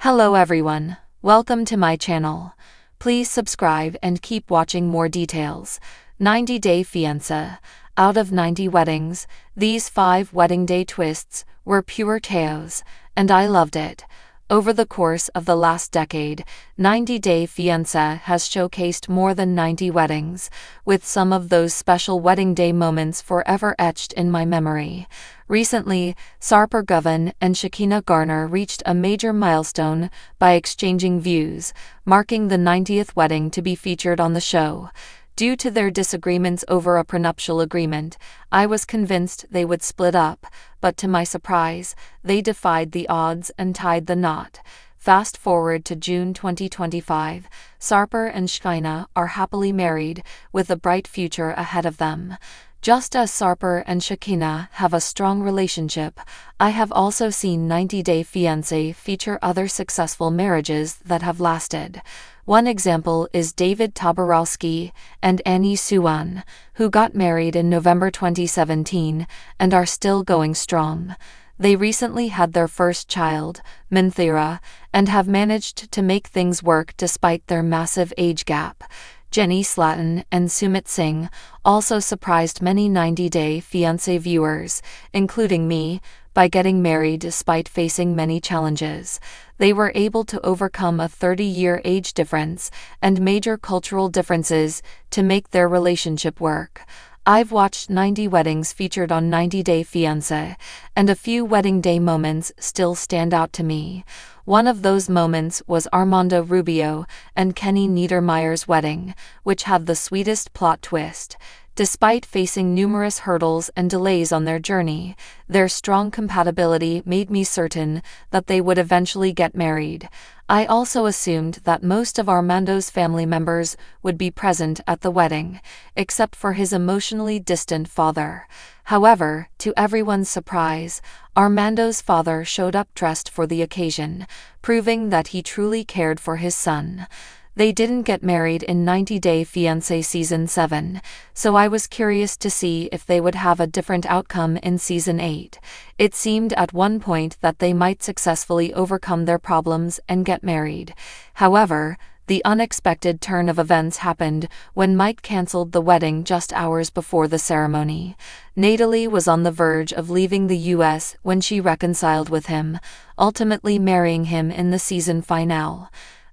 Hello everyone, welcome to my channel. Please subscribe and keep watching more details. 90-day fiancé. Out of 90 weddings, these 5 wedding day twists were pure chaos, and I loved it. Over the course of the last decade, 90-day fiancé has showcased more than 90 weddings, with some of those special wedding day moments forever etched in my memory. Recently, Sarper Govan and Shekinah Garner reached a major milestone by exchanging views, marking the 90th wedding to be featured on the show. Due to their disagreements over a prenuptial agreement, I was convinced they would split up, but to my surprise, they defied the odds and tied the knot. Fast forward to June 2025, Sarper and Shekinah are happily married, with a bright future ahead of them. Just as Sarper and Shekinah have a strong relationship, I have also seen 90-Day Fiancé feature other successful marriages that have lasted. One example is David Toborowski and Annie Suwan, who got married in November 2017 and are still going strong. They recently had their first child, Minthira, and have managed to make things work despite their massive age gap. Jenny Slaton and Sumit Singh also surprised many 90-Day Fiancé viewers, including me, by getting married despite facing many challenges. They were able to overcome a 30-year age difference and major cultural differences to make their relationship work. I've watched 90 weddings featured on 90-Day Fiancé, and a few wedding day moments still stand out to me. One of those moments was Armando Rubio and Kenny Niedermeyer's wedding, which had the sweetest plot twist. Despite facing numerous hurdles and delays on their journey, their strong compatibility made me certain that they would eventually get married. I also assumed that most of Armando's family members would be present at the wedding, except for his emotionally distant father. However, to everyone's surprise, Armando's father showed up dressed for the occasion, proving that he truly cared for his son. They didn't get married in 90-Day Fiancé Season 7, so I was curious to see if they would have a different outcome in Season 8. It seemed at one point that they might successfully overcome their problems and get married. However, the unexpected turn of events happened when Mike canceled the wedding just hours before the ceremony. Natalie was on the verge of leaving the US when she reconciled with him, ultimately marrying him in the season finale.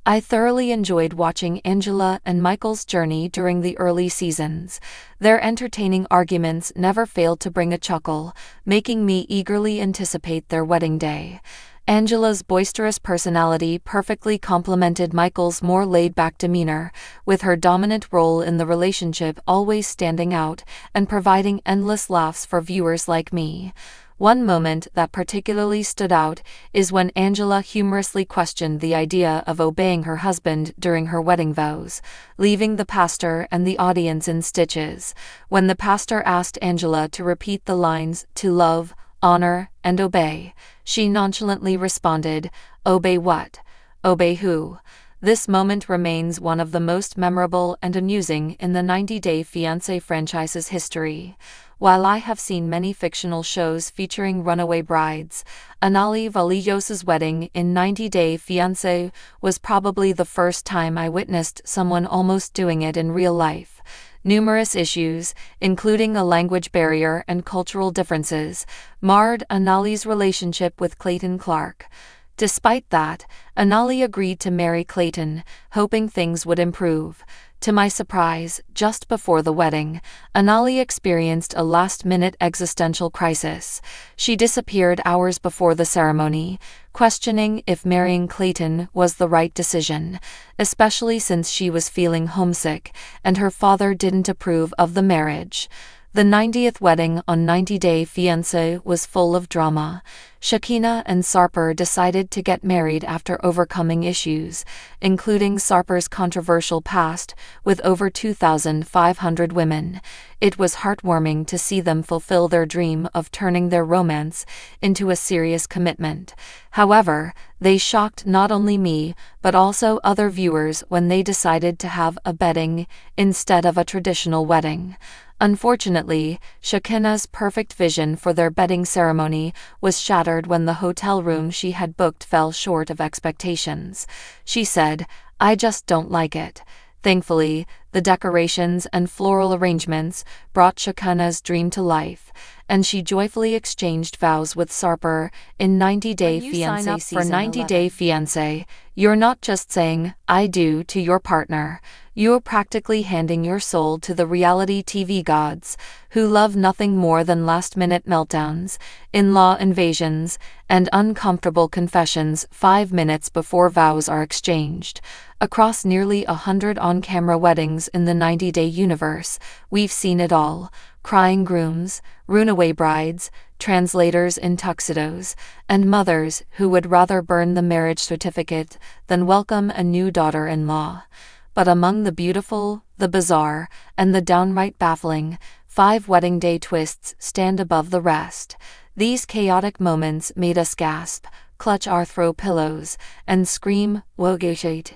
I thoroughly enjoyed watching Angela and Michael's journey during the early seasons. Their entertaining arguments never failed to bring a chuckle, making me eagerly anticipate their wedding day. Angela's boisterous personality perfectly complemented Michael's more laid-back demeanor, with her dominant role in the relationship always standing out and providing endless laughs for viewers like me. One moment that particularly stood out is when Angela humorously questioned the idea of obeying her husband during her wedding vows, leaving the pastor and the audience in stitches. When the pastor asked Angela to repeat the lines, "to love, honor, and obey," she nonchalantly responded, "Obey what? Obey who?" This moment remains one of the most memorable and amusing in the 90-Day Fiancé franchise's history. While I have seen many fictional shows featuring runaway brides, Anali Vallejos's wedding in 90-Day Fiancé was probably the first time I witnessed someone almost doing it in real life. Numerous issues, including a language barrier and cultural differences, marred Anali's relationship with Clayton Clark. Despite that, Anali agreed to marry Clayton, hoping things would improve. To my surprise, just before the wedding, Anali experienced a last-minute existential crisis. She disappeared hours before the ceremony, questioning if marrying Clayton was the right decision, especially since she was feeling homesick and her father didn't approve of the marriage. The 90th wedding on 90-Day Fiancé was full of drama. Shekinah and Sarper decided to get married after overcoming issues, including Sarper's controversial past with over 2,500 women. It was heartwarming to see them fulfill their dream of turning their romance into a serious commitment. However, they shocked not only me, but also other viewers when they decided to have a wedding instead of a traditional wedding. Unfortunately, Shekinah's perfect vision for their wedding ceremony was shattered when the hotel room she had booked fell short of expectations. She said, "I just don't like it." Thankfully, the decorations and floral arrangements brought Shekinah's dream to life, and she joyfully exchanged vows with Sarper in 90 Day Fiancé. Sign up for 90 Day Fiancé, you're not just saying, "I do" to your partner. You're practically handing your soul to the reality TV gods, who love nothing more than last-minute meltdowns, in-law invasions, and uncomfortable confessions 5 minutes before vows are exchanged. Across nearly 100 on-camera weddings in the 90 Day universe, we've seen it all: crying grooms, runaway brides, translators in tuxedos, and mothers who would rather burn the marriage certificate than welcome a new daughter-in-law. But among the beautiful, the bizarre, and the downright baffling, 5 wedding day twists stand above the rest. These chaotic moments made us gasp, clutch our throw pillows, and scream, "Wogate,"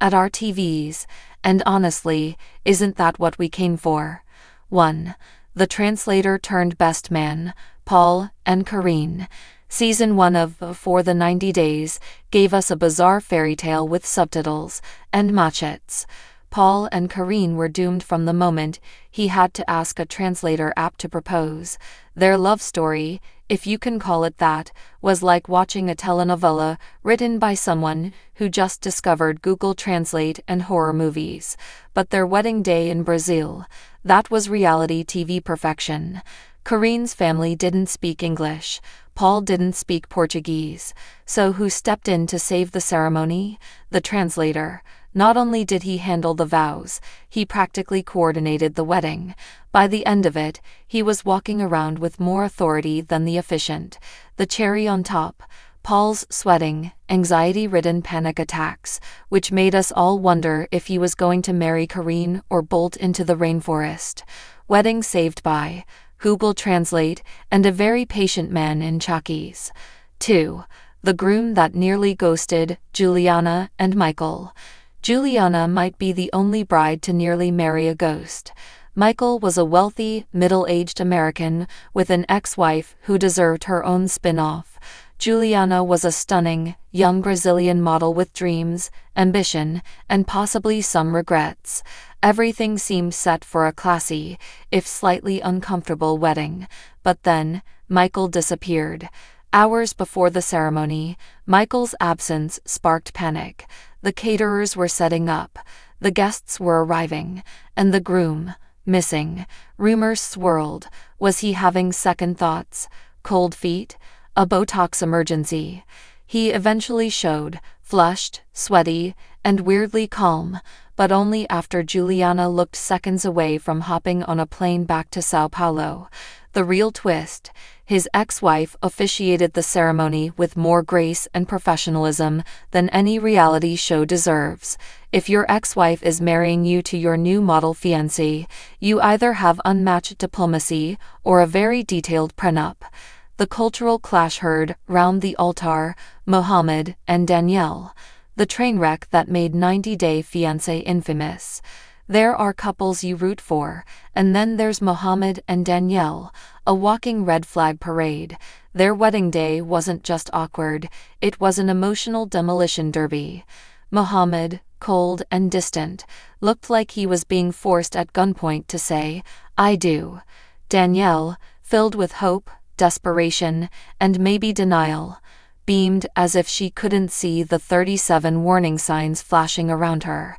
at our TVs, and honestly, isn't that what we came for? 1. The translator turned best man, Paul and Karine. Season 1 of For the 90 Days gave us a bizarre fairy tale with subtitles and machetes. Paul and Karine were doomed from the moment he had to ask a translator app to propose. Their love story, if you can call it that, was like watching a telenovela written by someone who just discovered Google Translate and horror movies. But their wedding day in Brazil, that was reality TV perfection. Karine's family didn't speak English. Paul didn't speak Portuguese. So who stepped in to save the ceremony? The translator. Not only did he handle the vows, he practically coordinated the wedding. By the end of it, he was walking around with more authority than the officiant. The cherry on top, Paul's sweating, anxiety-ridden panic attacks, which made us all wonder if he was going to marry Karine or bolt into the rainforest. Wedding saved by Google Translate and a very patient man in Chakis. 2. The groom that nearly ghosted Juliana and Michael. Juliana might be the only bride to nearly marry a ghost. Michael was a wealthy, middle-aged American with an ex-wife who deserved her own spin-off. Juliana was a stunning, young Brazilian model with dreams, ambition, and possibly some regrets. Everything seemed set for a classy, if slightly uncomfortable wedding. But then, Michael disappeared. Hours before the ceremony, Michael's absence sparked panic. The caterers were setting up, the guests were arriving, and the groom, missing. Rumors swirled. Was he having second thoughts? Cold feet? A Botox emergency? He eventually showed, flushed, sweaty, and weirdly calm, but only after Juliana looked seconds away from hopping on a plane back to Sao Paulo. The real twist: his ex-wife officiated the ceremony with more grace and professionalism than any reality show deserves. If your ex-wife is marrying you to your new model fiancé, you either have unmatched diplomacy or a very detailed prenup. The cultural clash heard round the altar, Mohammed and Danielle. The train wreck that made 90 Day Fiancé infamous. There are couples you root for, and then there's Mohammed and Danielle, a walking red flag parade. Their wedding day wasn't just awkward, it was an emotional demolition derby. Mohammed, cold and distant, looked like he was being forced at gunpoint to say, "I do." Danielle, filled with hope, desperation, and maybe denial, beamed as if she couldn't see the 37 warning signs flashing around her.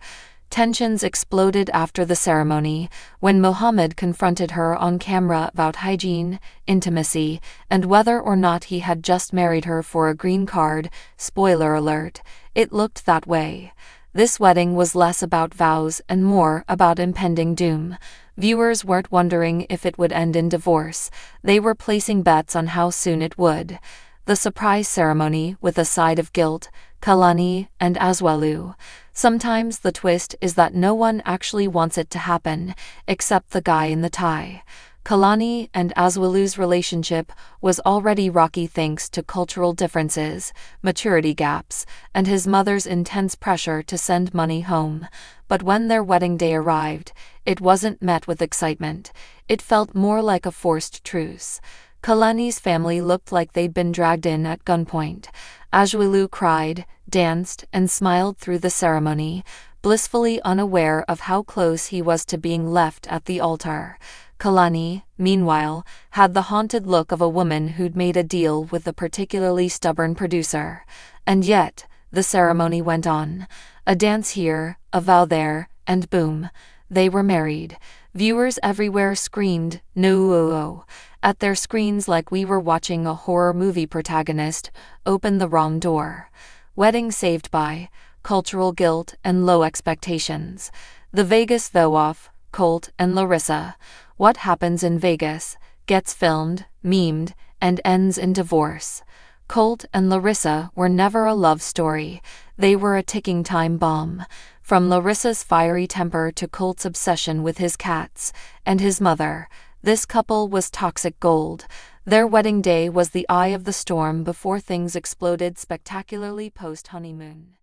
Tensions exploded after the ceremony, when Mohammed confronted her on camera about hygiene, intimacy, and whether or not he had just married her for a green card. Spoiler alert, it looked that way. This wedding was less about vows and more about impending doom. Viewers weren't wondering if it would end in divorce, they were placing bets on how soon it would. The surprise ceremony with a side of guilt, Kalani and Aswalu. Sometimes the twist is that no one actually wants it to happen, except the guy in the tie. Kalani and Aswalu's relationship was already rocky thanks to cultural differences, maturity gaps, and his mother's intense pressure to send money home. But when their wedding day arrived, it wasn't met with excitement. It felt more like a forced truce. Kalani's family looked like they'd been dragged in at gunpoint. Aswalu cried, danced, and smiled through the ceremony, blissfully unaware of how close he was to being left at the altar. Kalani, meanwhile, had the haunted look of a woman who'd made a deal with a particularly stubborn producer. And yet, the ceremony went on. A dance here, a vow there, and boom, they were married. Viewers everywhere screamed, "No!" at their screens like we were watching a horror movie protagonist open the wrong door. Wedding saved by cultural guilt and low expectations. The Vegas vow-off, Colt and Larissa. What happens in Vegas gets filmed, memed, and ends in divorce. Colt and Larissa were never a love story. They were a ticking time bomb. From Larissa's fiery temper to Colt's obsession with his cats and his mother, this couple was toxic gold. Their wedding day was the eye of the storm before things exploded spectacularly post-honeymoon.